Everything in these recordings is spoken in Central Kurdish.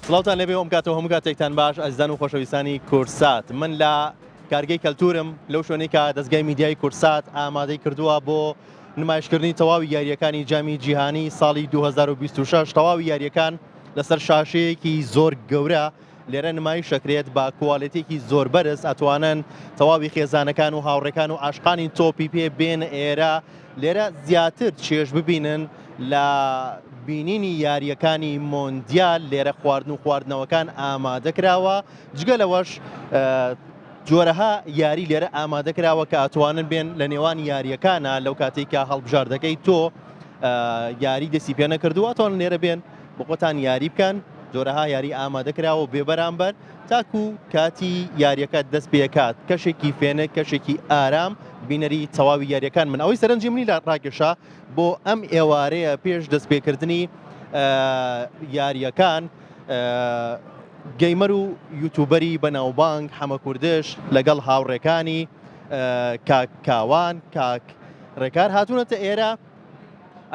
سڵاوتان لەبێ ئەم کاتەوە هەموو کاتێکتان باش ئەزدان و خۆشەویستانی کورسات من لە کارگەی کەلتورم لەو شوێنەی کە دەستگای میدیای کورسات ئامادەی کردووە بۆ نمایشکردنی تەواوی یاریەکانی جامی جیهانی ساڵی 2026 تەواوی یاریەکان لەسەر شاشەیەکی زۆر گەورە لێرە نمایی شەکرێت با کواڵێتێکی زۆر بەرز ئەتوانن تەواوی خێزانەکان و هاوڕێکان و عاشقانی تۆپی پێ بێن ئێرە لێرە زیاتر چێژ ببینن لە بینینی یاریەکانی مۆندیال لێرە خواردن و خواردنەوەکان ئامادەکراوە جگە لەوەش جۆرەها یاری لێرە ئامادەکراوە کە ئەتوانن بێن لە نێوان یاریەکانە لەو کاتێککە هەڵبژاردەکەی تۆ یاری دەسی پێ نەکردووە تۆن لێرە بێن بۆ خۆتان یاری بکەن جۆرەها یاری ئامادەکراوە بێبەرامبەر تاکو کاتی یاریەکە دەست پێکات کەشێکی فێنە کەشێکی ئارام بینەری تەواوی یاریەکان من ئەوەی سەرنجی منی لە ڕاکێشا بۆ ئەم ئێوارەیە پێش دەستپێکردنی یاریەکان گەیمەر و یوتوبەری بەناوبانگ حەمە کوردش لەگەڵ هاوڕێکانی کاک کاوان کاک ڕێکار هاتوونەتە ئێرە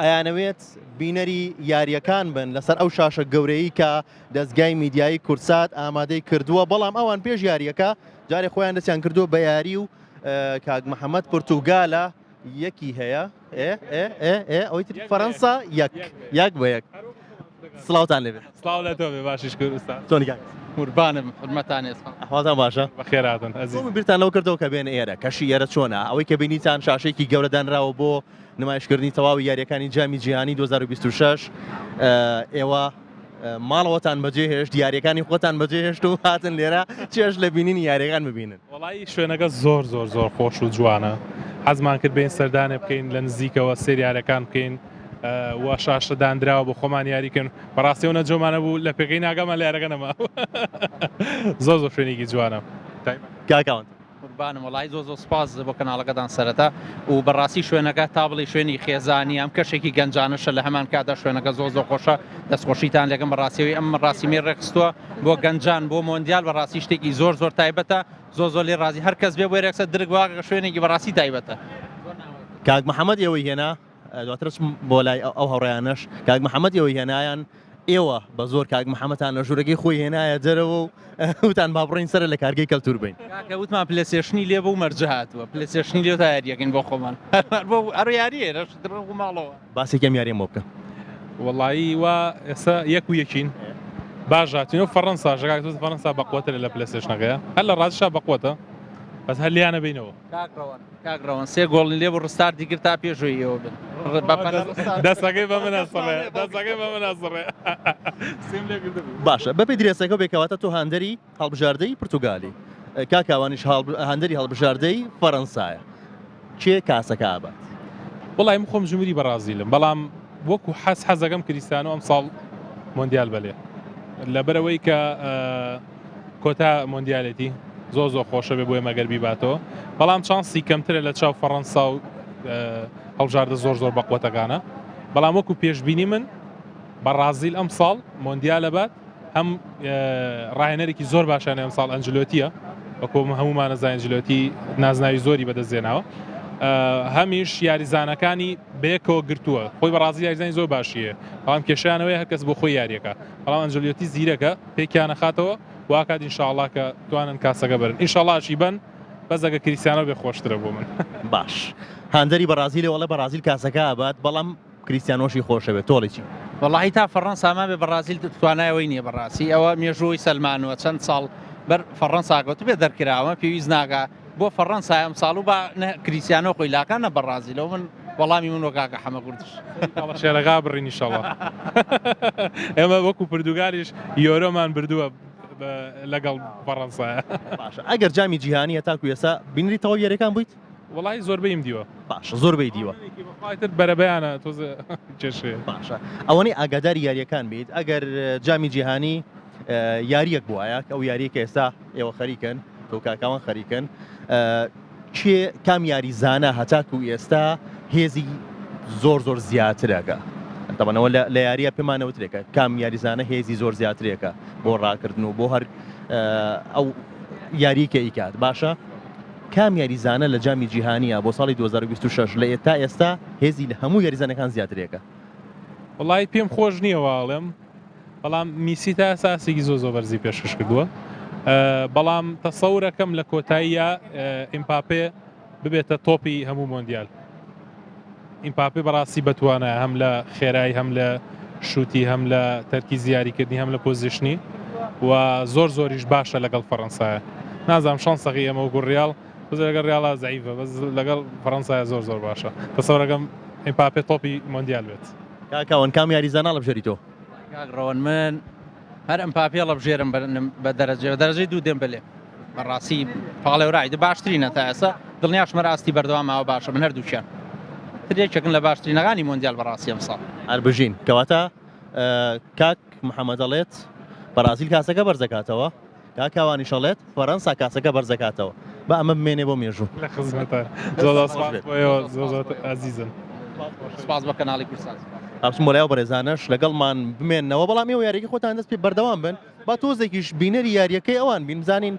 ئەیانەوێت بینەری یاریەکان بن لەسەر ئەو شاشە گەورەی کە دەستگای میدیایی کورسات ئامادەی کردووە بەڵام ئەوان پێش یاریەکە جارێک خۆیان دەستیان کردووە بە یاری و کاک محەممەد پورتوگالە یەکی هەیە ئەوەی تر فەڕەنسا یەک بە یەک سڵاوتان لێبێت سڵاو لە تۆ بێ باشیش کوردستان تۆنیگان قوربانم حرمەتان ئێستا ئەحوازان باشە بەخێراتن ئەزیز بیرتان لەو کردەوە کە بێن ئێرە کەشی ئێرە چۆنە ئەوەی کە بینیتان شاشێکی گەورەدانراوە بۆ نمایشکردنی تەواوی یاریەکانی جامی جیهانی 2026 ئێوە ماڵەوەتان بەجێهێشت یاریەکانی خۆتان بەجێهێشت و هاتن لێرە چێش لە بینینی یاریەکان ببینن وڵی شوێنەکە زۆر زۆر زۆر خۆش و جوانە حەزمان کرد بین سەردانێ بکەین لە نزیکەوە سریارەکان بکەین وە شاشە دانراوە بۆ خۆمان یاریکردن بەڕاستیەوە جۆمانە بوو لە پێکەی ناگەمان لە یارەکە نەما زۆر زۆر شوێنێکی جوانە کاکاوان قوربانم وڵی زۆ سپاس بۆ کەناڵەکەتان سەرەتا و بەڕاستی شوێنەکە تا بڵی شوێنی خێزانی ئەم کەشێکی گەنجانەشە لە هەمان کادا شوێنەکە زۆ زۆر خۆشە دەستخۆشیتان لەگەم بەڕاستیەوەی ئەم ڕاستیمی ڕێکستووە بۆ گەنجان بۆ مۆندیال بەڕاستی شتێکی زۆر زۆر تایبەتە زۆ لێ ڕازی هەر کەس بێ بۆ ڕێکسە درگواگە شوێنێکی بەڕاستی تایبەتە کاک محەممەد ئێوەی هێنا دواترش بۆ لای ئەو هەڕێیانش کاک محەممەد ئێوەی هێنایان ئێوە بە زۆر کاک محەممەتان لە ژوورەکەی خۆی هێنایە جەرەوە و وتان باڕین سەر لە کارگەی کەلتور بین کاکە وتمان پلێسێشنی لێ بۆ مەرجە هاتووە پلێسێشنی لێ تا یاریەکەین بۆ خۆمان ئەڕ یاریە لەشتر ماڵەوە باسێکم یاریێمە بکە وڵایی وا ئێستا یەک و یەکین باشاتین و فەڕەنسا ژگات فەڕەنسا بەقوتە لە پلێسێشنەکەیە هەر لە ڕازشا بەقوتە بەس هەر لیانە بینەوە کاکڕەوەن سێ گۆڵی لێ بۆ ڕستارتی کرد تا پێشوویەوە بن دەستەکەی بە منەسڕێ دەستەکەی بە منەسڕێ باشە بەپی درێسەکە بێکەواتە تۆ هەندەری هەڵبژاردەی پرتوگالی کاکاوانیش هەندەری هەڵبژاردەی فەڕەنسایە کێ کاسەکە ئابات وڵی من خۆم ژموری بەڕازیلم بەڵام وەکو حەزەکەم کریستیانۆ ئەم ساڵ مۆندیال بەلێ لەبەرەوەی کە کۆتا مۆندیالێتی زۆر زۆر خۆشە بێ بۆی مەگەر بیباتەوە بەڵام چانسی کەمترە لە چاو فەڕەنسا و هەڵبژاردە زۆر زۆر بەقوتەکانە بەڵام وەکو پێشبینی من بەڕازیل ئەم ساڵ مۆندیالە بات هەم ڕاهێنەرێکی زۆر باشانە ئەم ساڵ ئەنجلۆتیە وەکو هەمومان نەزای ئەنجلۆتی نازناوی زۆری بەدەستێناوە هەمیش یاریزانەکانی بەیەکەوە گرتووە خۆی بەڕازی یاریزانی زۆر باشیە بەڵام کێشیانەوەی هەرکەس بۆ خۆی یاریەکە بەڵام ئەنجلۆتی زیرەکە پێکیانە خاتەوە واکات ئینشاءڵڵا کە توانن کاسەکە بەرن ئینشاءڵڵاشی بن بەزەگە کریستیانە بێ خۆشترە بۆ من باش هەندەری بەڕازیلێ وڵە بەڕازیل کاسەکە ئابات بەڵام کریستیانۆشی خۆشە بێت تۆڵێکی وڵی تا فەڕەنسامان بێ بەڕازیل توانایەوەی نییە بەڕاستی ئەوە مێژووی سەلمانوە چەند ساڵ بەر فەڕەنساگەوت بێ دەرکراوە پێویست ناگا بۆ فەڕەنسا ئەم ساڵ و بە کریسیانۆ خۆی لاکانە بەڕازیلەوە من وەڵامی من وەکاکە حەمە کوردش شێرەغا بڕین ئینشاءڵڵا ئێمە وەکو پرتوگالیش یۆرۆمان بردووە لەگەڵ فەڕەنسایە باشە ئەگەر جامی جیهانیە تاکو ئێستا بینری تەواو یاریەکان بوویت وڵی زۆربەیم دیوە باشە زۆربەی دیوە تر بەرەبەیانە تۆزە کێشێ باشە ئەوەنی ئاگاداری یاریەکان بیت ئەگەر جامی جیهانی یاریەک بووایە ئەو یاریەکە ئێستا ئێوە خەریکن تۆ کاکاوان خەریکن کێ کام یاریزانە هەتاکو ئێستا هێزی زۆر زۆر زیاترەکە تەمەنەوە لە یاریە پێمانەوترێکە کام یاریزانە هێزی زۆر زیاترێکە بۆ ڕاکردن و بۆ هەر ئەو یاریکە ئیکات باشە کام یاریزانە لە جامی جیهانیە بۆ ساڵی 2026 لە ئێستا هێزی لە هەموو یاریزانەکان زیاترێکە وڵی پێم خۆش نییە واڵێم بەڵام میسی تا ئەساسێکی زۆ بەرزی پێشکەش کردووە بەڵام تەسەورەکەم لە کۆتاییە ئیمپاپێ ببێتە تۆپی هەموو مۆندیال ئیمپاپێ بەڕاستی بەتوانە هەم لە خێرایی هەم لە شوتی هەم لە تەرکی زیاریکردنی هەم لە پۆزیشنی و زۆریش باشە لەگەڵ فەڕەنسایە نازانم شانسەقی ئەمە و ڕیال لەگەڵ ڕیاڵە زەعیفە بەس لەگەڵ فەڕەنسایە زۆر باشە تەسەورەکەم ئیمپاپێ تۆپی مۆندیال بێت کاکاوان کام یاریزانە لە بژێری تۆ کاکڕەوەن من هەر ئەمپاپێ لە بژێرم بە دەرەجەی دوو دێمبەلێ بەڕاستی پاڵێورای باشترینە تا ئێستا دڵنیاشمە ڕاستی بەردەوامەوە باشە من هەردووچیان ترێکێکن لە باشترینەکانی مۆندیال بەڕاستی ئەمساڵ هەربژین کەواتە کاک محەممەد دەڵێت بەرازیل کاسەکە بەرزەکاتەوە کاکاوانی شەڵێت فەڕەنسا کاسەکە بەرزەکاتەوە بە ئەمە بمێنێ بۆ مێژوو لە خزمەتە زۆر ئازیزن سپاس بە کەناڵی کورسان ئاپسم بۆ لایەوە بەڕێزانەش لەگەڵمان بمێنەوە بەڵام ئێوە یاریەکە خۆتان دەست پێ بەردەوام بن با تۆزێکیش بینەری یاریەکەی ئەوان بین بزانین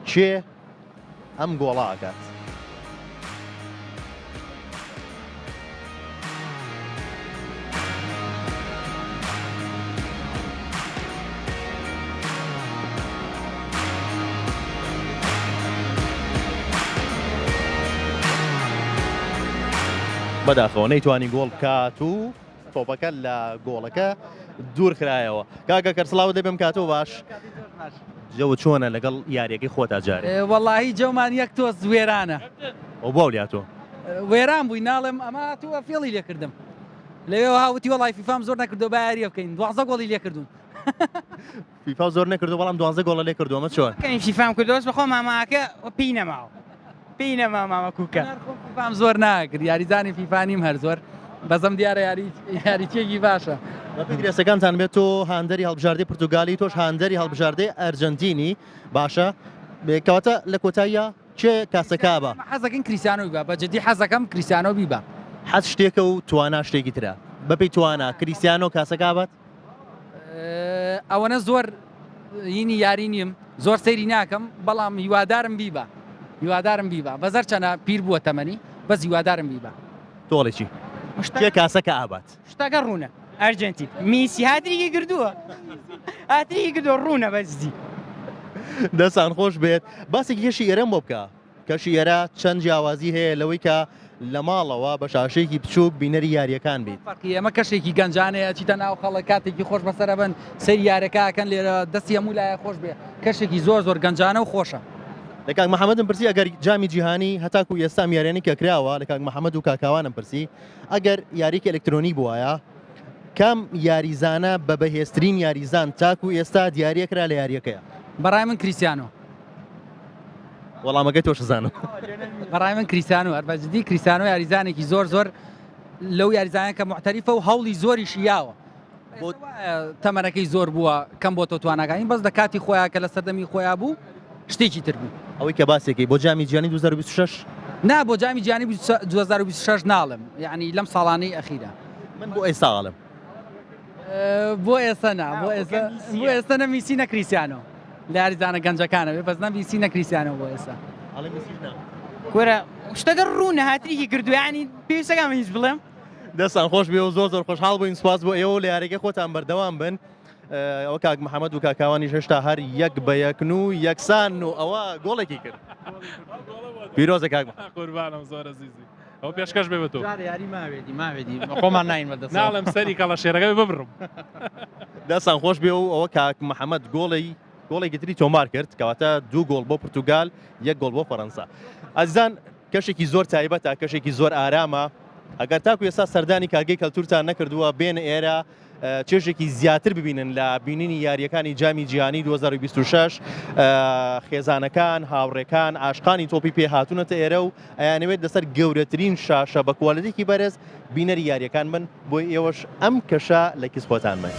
چێ ئەم گۆڵا ئاکات بەداخەوە نەیتوانی گۆڵ بکات و تۆپەکە لە گۆڵەکە دوور کرایەوە کاکە کەرسڵاو دەبێم کاتەوە باش جەوە چۆنە لەگەڵ یاریەکەی خۆتا جارێ وەڵاهی جەومان یەک تۆز وێرانە ئەو باو لاتۆ وێران بووی ناڵێم ئەمە تووە فێڵی لێکردم لەوێ هاوتی وەڵی فیفام زۆر نەکردو بە یاریە بکەین 12 گۆڵی لێکردوون فیفا زۆر نەکردو بەڵام 12 گۆڵە لێ کردووەمە چۆن کەین فیفام کردۆس بەخۆ ماماکە پێی نەماوە پێی نەما مامە کوکە فیفام زۆر ناکرد یاریزانی فیفانیم هەر زۆر بەزەم دیارە یاریچێکی باشە درێسەکانتان بێت تۆ هاندەری هەڵبژاردەی پرتوگالی تۆش هاندەری هەڵبژاردەی ئەرجەنتینی باشە کەواتە لە کۆتاییە چێ کاسەکە بە حەزەکەن کریسیانۆی بە بەجددی حەزەکەم کریسیانۆ بیبە حەز شتێکە و توانا شتێکی ترە بەپێی توانە کریسیانۆ کاسەکە بەت ئەوەنە زۆر هینی یاری نیم زۆر سەیری ناکەم بەڵام هیوادارم بیبە هیوادارم بیبە بەزەر چەنە پیر بووە تەمەنی بەس هیوادارم بیبە تۆڵێکی شتێ کاسەکە ئابات شتەکە ڕوونە ئەرجنتین میسی هاتریکی کردووە هاتریکی کردو ڕوونە بەزدی دەستان خۆش بێت باسێکی کەشی ئێرەم بۆ بکە کەشی ئێرە چەند جیاوازی هەیە لەوەی کە لە ماڵەوە بە شاشەیەکی بچووک بینەری یاریەکان بیت ئەمە کەشێکی گەنجانەیە چیتە ناو خەڵک کاتێکی خۆش بەسەرە بن سەر یارەکەکەن لێرە دەستی هەموو لایە خۆش بێ کەشێکی زۆر گەنجانە و خۆشە لە کاک محەممەدم پرسی ئەگەر جامی جیهانی هەتاکو ئێستا یاریانی کە کراوە لە کاک محەممەد و کاکاوانم پرسی ئەگەر یاریکی ئەلکترۆنی بووایە کام یاریزانە بە بەهێزترین یاریزان تاکو ئێستا دیارە کرا لە یاریەکەیە بەڕای من کریسیانۆ وەڵامەکەی تۆش زانم بەڕای من کریسیانۆ هەربەجددی کریسیانۆ یاریزانێکی زۆر لەو یاریزانە کە محتەریفە و هەوڵی زۆری شیاوە تەمەرەکەی زۆر بووە کەم بۆ تۆ توانەکانی بەس لە کاتی خۆیان کە لە سەردەمی خۆیان بوو شتێکی تر بوو ئەوەی کە باسێکی بۆ جامی جیانی 2026 نا بۆ جامی جیانی 2026 ناڵم یعنی لەم ساڵانەی ئەخیرە من بۆ ئێستا ئاڵم بۆ ئێستا نا بۆ ئێستا نەمیسی نەکریسیانۆ لە یاریزانە گەنجەکانە بێ بەس نەمیسی نەکریسیانەوە بۆ ئێستا کورە شتەکە ڕوونە هاتریکی کردو ینی پێویستەکەم هیچ بڵێم دەستان خۆش بێ و زۆر خۆشحاڵ بووین سپاس بۆ ئێوە لە یاریەکە خۆتان بەردەوام بن ئەوە کاک محەممەد و کاکاوانی هێشتا هەر یەک بە یەکن و یەکسان و ئەوە گۆڵێکی کرد پیرۆزە کاک قوربانم زۆر عزیزی ئەو پێشکەش بێ بە تۆ یاری ماوێدی خۆمان ناین بەدەست ناڵم سەری کاڵە شێرەکە ببڕم دەستان خۆش بێ و ئەوە کاک محەممەد گۆڵێکی تری تۆمار کرد کەواتە 2 گۆڵ بۆ پرتوگال 1 گۆڵ بۆ فەڕەنسا ئازیزان کەشێکی زۆر تایبەتە کەشێکی زۆر ئارامە ئەگەر تاکو ئێستا سەردانی کارگەی کەلتورتان نەکردووە بێنە ئێرە چێژێکی زیاتر ببینن لە بینینی یاریەکانی جامی جیهانی 2026 خێزانەکان هاوڕێکان عاشقانی تۆپی پێهاتوونەتە ئێرە و ئەیانەوێت لەسەر گەورەترین شاشە بە کوالەتێکی بەرز بینەری یاریەکان بن بۆی ئێوەش ئەم کەشە لە کیسخۆتان بن.